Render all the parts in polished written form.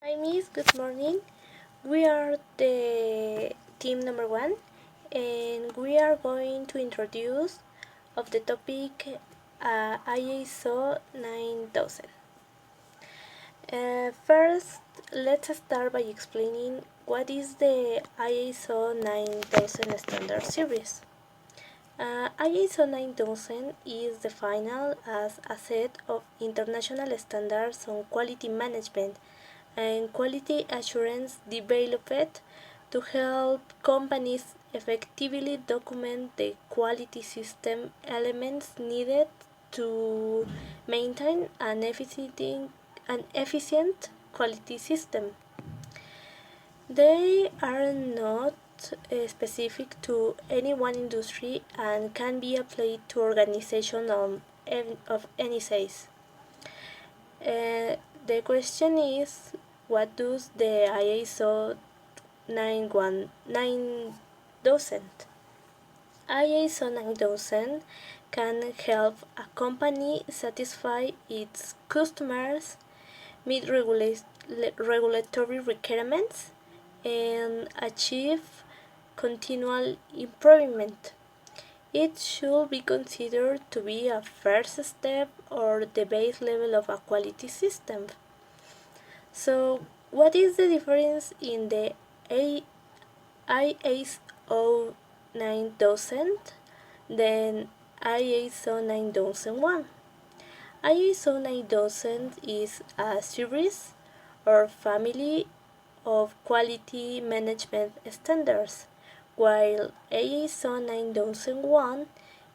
Hi Miss, good morning. We are the team number 1 and we are going to introduce of the topic ISO 9000. First, let's start by explaining what is the ISO 9000 standard series. ISO 9000 is defined as a set of international standards on quality management and quality assurance developed to help companies effectively document the quality system elements needed to maintain an efficient quality system. They are not specific to any one industry and can be applied to organizations of any size. The question is, what does the ISO 9000? ISO 9000 can help a company satisfy its customers, meet regulatory requirements, and achieve continual improvement. It should be considered to be a first step or the base level of a quality system. So, what is the difference in the ISO 9000 than ISO 9001? ISO 9000 is a series or family of quality management standards, while ISO 9001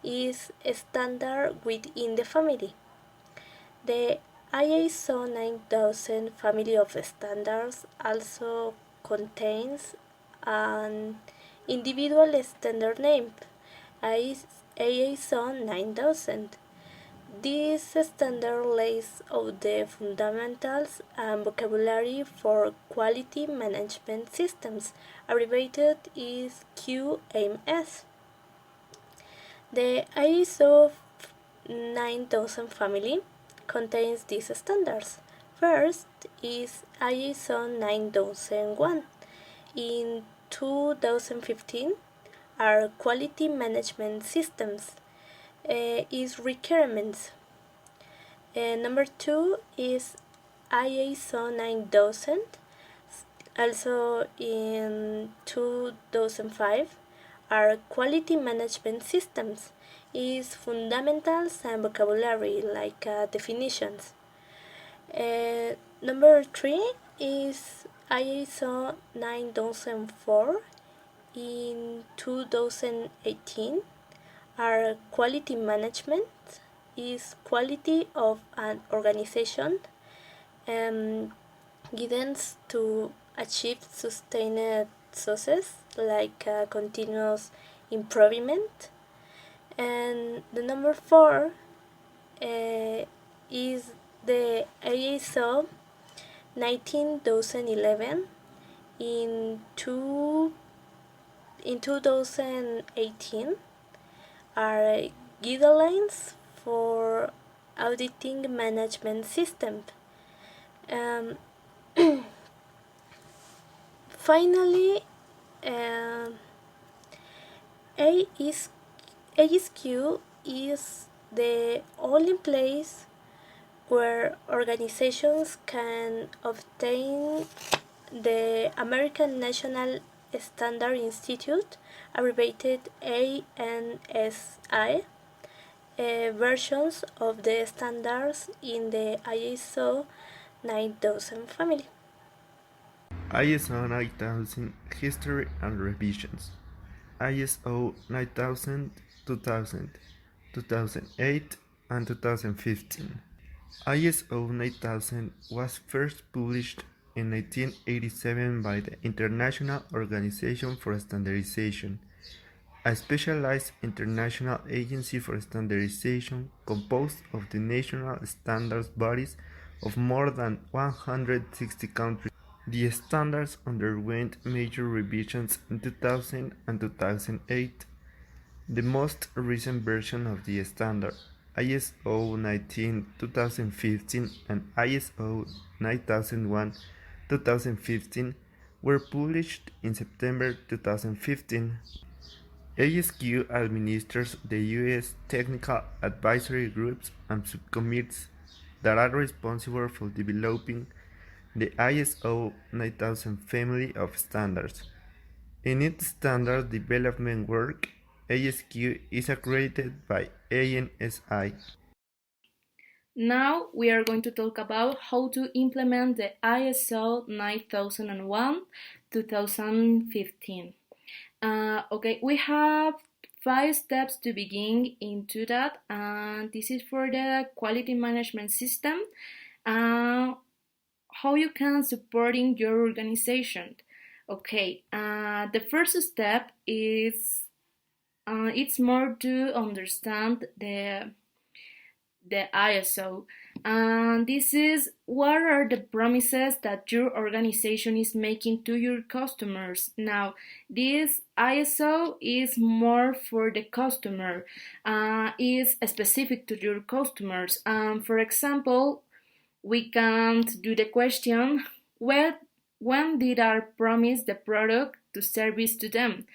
is a standard within the family. The ISO 9000 family of standards also contains an individual standard name, ISO 9000. This standard lays out the fundamentals and vocabulary for quality management systems, abbreviated is QMS. The ISO 9000 family contains these standards. First is ISO 9001. In 2015, our quality management systems is requirements. Number 2 is ISO 9000. Also in 2005, our quality management systems is fundamentals and vocabulary like definitions. Number 3 is ISO 9004 in 2018. Our quality management is quality of an organization, guidance to achieve sustained success like continuous improvement. And the number 4 is the ISO 19011 in 2018 are guidelines for auditing management system. Um, Finally, ASQ is the only place where organizations can obtain the American National Standard Institute, abbreviated ANSI, versions of the standards in the ISO 9000 family. ISO 9000 History and Revisions. ISO 9000, 2000, 2008, and 2015. ISO 9000 was first published in 1987 by the International Organization for Standardization, a specialized international agency for standardization composed of the national standards bodies of more than 160 countries. The standards underwent major revisions in 2000 and 2008. The most recent version of the standard, ISO 19 2015 and ISO 9001, 2015 were published in September 2015. ASQ administers the US technical advisory groups and subcommittees that are responsible for developing the ISO 9000 family of standards. In its standard development work, ASQ is accredited by ANSI. Now we are going to talk about how to implement the ISO 9001 2015. Okay, we have 5 steps to begin into that, and this is for the quality management system. How you can supporting your organization. Okay, the first step is it's more to understand the ISO. And this is what are the promises that your organization is making to your customers. Now, this ISO is more for the customer, is specific to your customers. For example, we can't do the question, when did I promise the product to service to them?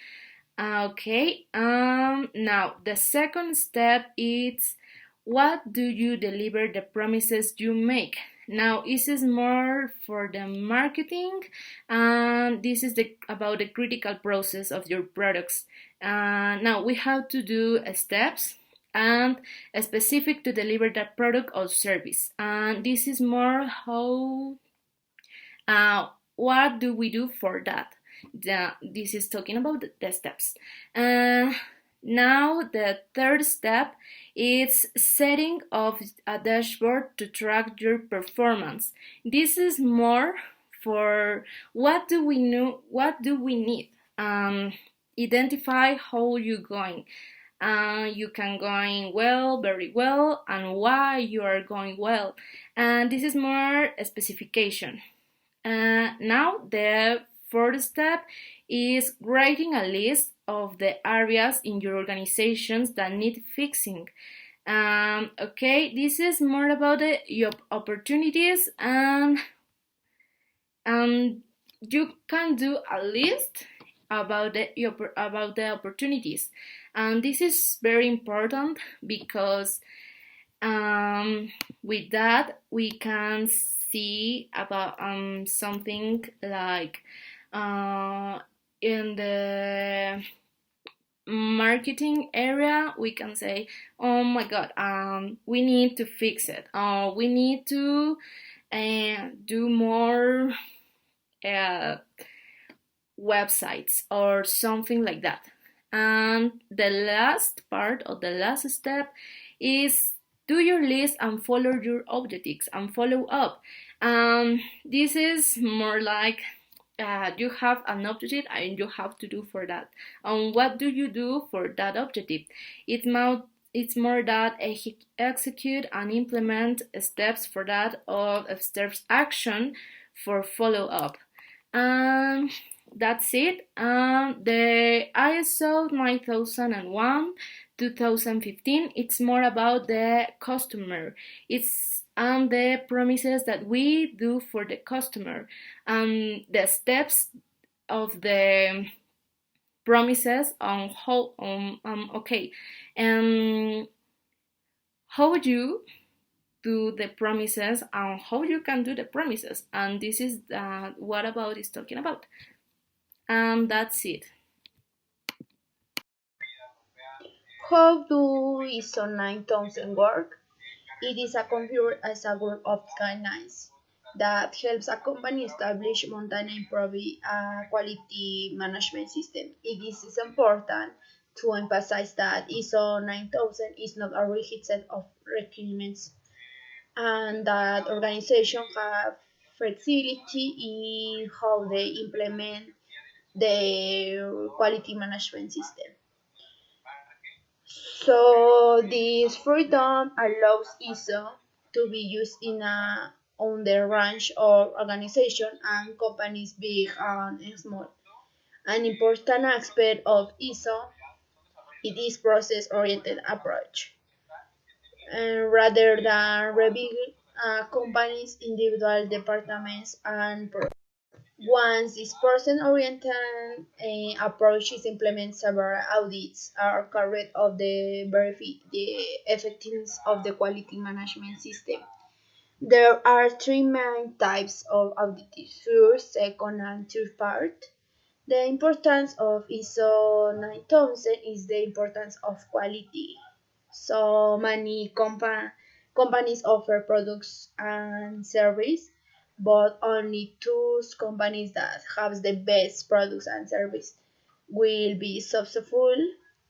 Okay, now the second step is what do you deliver the promises you make? Now, this is more for the marketing, and this is about the critical process of your products. Now, we have to do steps and specific to deliver that product or service. And this is more how, what do we do for that? This is talking about the steps. Now the third step is setting of a dashboard to track your performance. This is more for what do we know, what do we need. Identify how you're going. You can going well, very well, and why you are going well. And this is more a specification. Now the fourth step is writing a list of the areas in your organizations that need fixing. Okay, this is more about your opportunities, and you can do a list about the opportunities, and this is very important because with that we can see about something like in the marketing area we can say, oh my god, we need to fix it, we need to do more websites or something like that. And the last part or the last step is do your list and follow your objectives and follow up. This is more like you have an objective and you have to do for that. And what do you do for that objective? It's more that execute and implement steps for that, or steps action for follow up. That's it. The ISO 9001 2015, it's more about the customer. It's the promises that we do for the customer, and the steps of the promises on how okay, and how you do the promises and how you can do the promises, and this is what about is talking about, and that's it. How do ISO 9000 work? It is a computer as a group of guidelines that helps a company establish, maintain, and improve a quality management system. It is important to emphasize that ISO 9000 is not a rigid set of requirements, and that organizations have flexibility in how they implement the quality management system. So this freedom allows ISO to be used in a on the range of organization and companies big and small. An important aspect of ISO is this process-oriented approach, and rather than reviewing companies' individual departments and Once this person-oriented approach is implemented, several audits are carried out to verify the effectiveness of the quality management system. There are three main types of audits: first, second, and third part. The importance of ISO 9000 is the importance of quality. So many companies offer products and service, but only those companies that have the best products and service will be successful.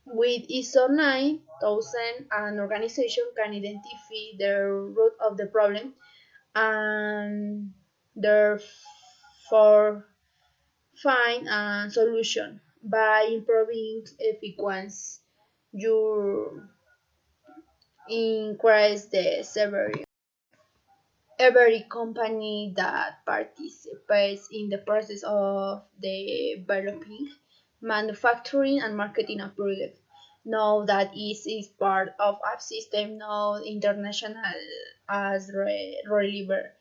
With ISO 9000, an organization can identify the root of the problem and therefore find a solution by improving efficiency. You increase the severity. Every company that participates in the process of developing, manufacturing, and marketing a product know that it is part of a system known international as reliever.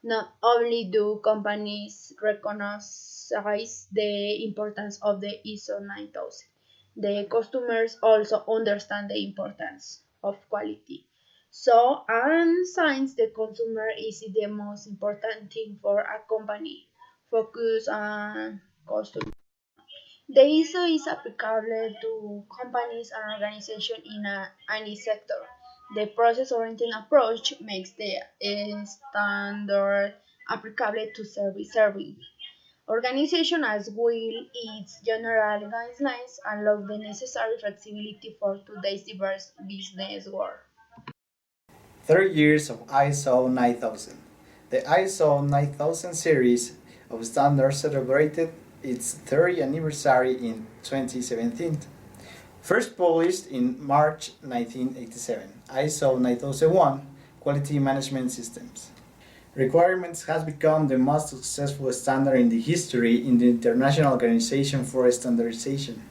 Not only do companies recognize the importance of the ISO 9000, the customers also understand the importance of quality. So, and since the consumer is the most important thing for a company, focus on customer. The ISO is applicable to companies and organizations in any sector. The process-oriented approach makes the standard applicable to serving organization as well. Its general guidelines allow the necessary flexibility for today's diverse business world. 30 years of ISO 9000. The ISO 9000 series of standards celebrated its 30th anniversary in 2017. First published in March 1987, ISO 9001 Quality Management Systems. Requirements has become the most successful standard in the history in the International Organization for Standardization.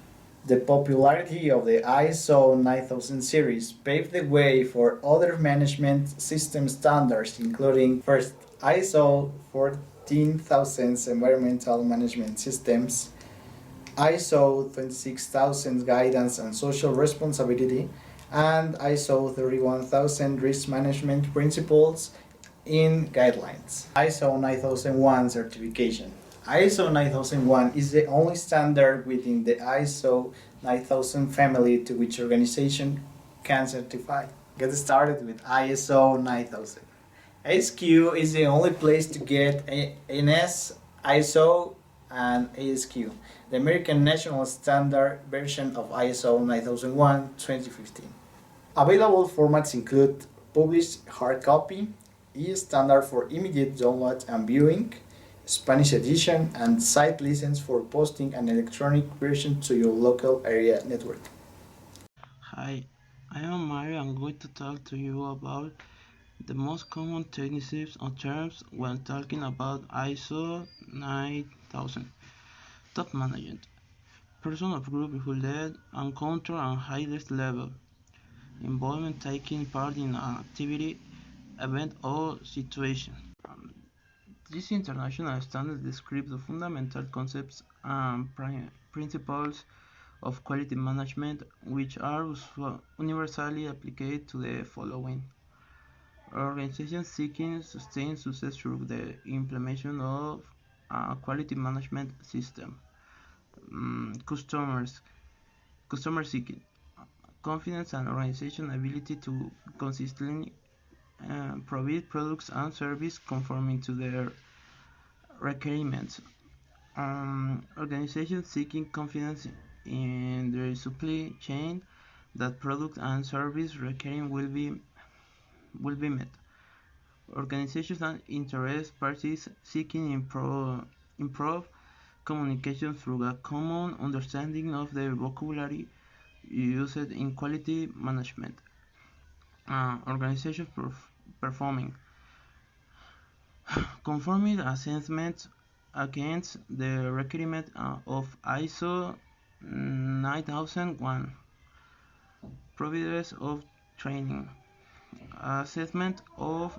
The popularity of the ISO 9000 series paved the way for other management system standards, including first ISO 14000 Environmental Management Systems, ISO 26000 Guidance and Social Responsibility, and ISO 31000 Risk Management Principles in Guidelines. ISO 9001 certification. ISO 9001 is the only standard within the ISO 9000 family to which organization can certify. Get started with ISO 9000. ASQ is the only place to get ANS, ISO, and ASQ, the American National Standard version of ISO 9001 2015. Available formats include published hard copy, e-standard for immediate download and viewing, Spanish edition, and site license for posting an electronic version to your local area network. Hi, I am Mario. I'm going to talk to you about the most common techniques or terms when talking about ISO 9000. Top management, person of group who led and control at highest level, involvement taking part in an activity, event, or situation. This international standard describes the fundamental concepts and principles of quality management, which are universally applied to the following: organizations seeking sustained success through the implementation of a quality management system. Customers, customer seeking, confidence and organization ability to consistently provide products and services conforming to their requirements. Organizations seeking confidence in their supply chain that products and service requiring will be met. Organizations and interest parties seeking improve communication through a common understanding of the vocabulary used in quality management. Organizations performing conforming assessments against the requirement of ISO 9001, providers of training, assessment of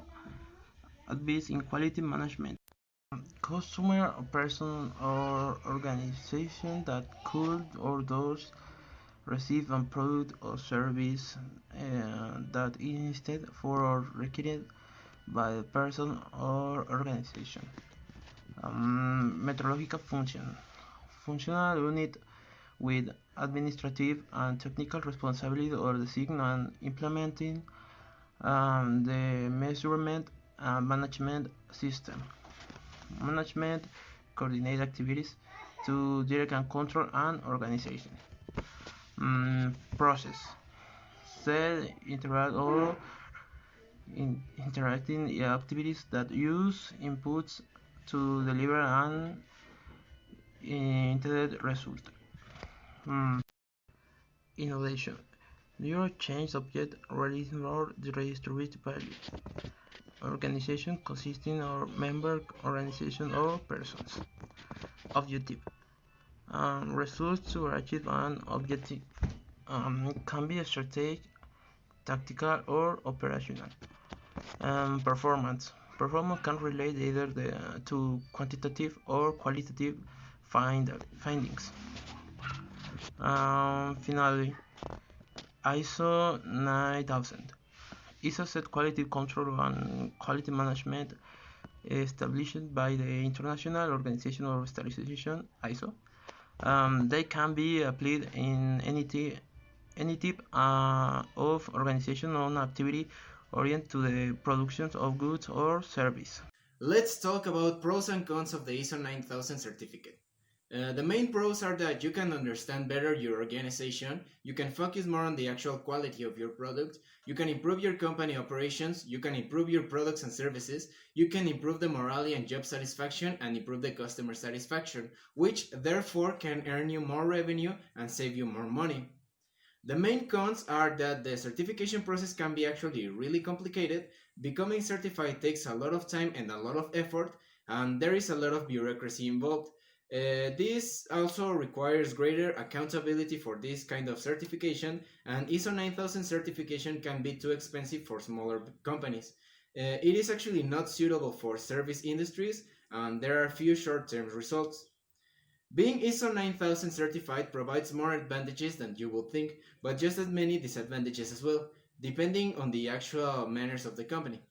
advice in quality management, customer, person, or organization that could or does receive a product or service that is instead for or required by the person or organization. Metrological function. Functional unit with administrative and technical responsibility or design and implementing the measurement and management system. Management coordinate activities to direct and control an organization. Process set, interact, or interacting activities that use inputs to deliver an intended result. Mm, Innovation. New change object release more redistributed value. Organization consisting of member organization or persons. Objective. Results to achieve an objective can be strategic, tactical, or operational. Performance. Performance can relate either to quantitative or qualitative findings. Finally, ISO 9000. ISO set quality control and quality management established by the International Organization of Standardization (ISO). They can be applied in any type of organization or activity oriented to the production of goods or service. Let's talk about pros and cons of the ISO 9000 certificate. The main pros are that you can understand better your organization, you can focus more on the actual quality of your product, you can improve your company operations, you can improve your products and services, you can improve the morale and job satisfaction, and improve the customer satisfaction, which therefore can earn you more revenue and save you more money. The main cons are that the certification process can be actually really complicated, becoming certified takes a lot of time and a lot of effort, and there is a lot of bureaucracy involved. This also requires greater accountability for this kind of certification, and ISO 9000 certification can be too expensive for smaller companies. It is actually not suitable for service industries, and there are few short term results. Being ISO 9000 certified provides more advantages than you would think, but just as many disadvantages as well, depending on the actual manners of the company.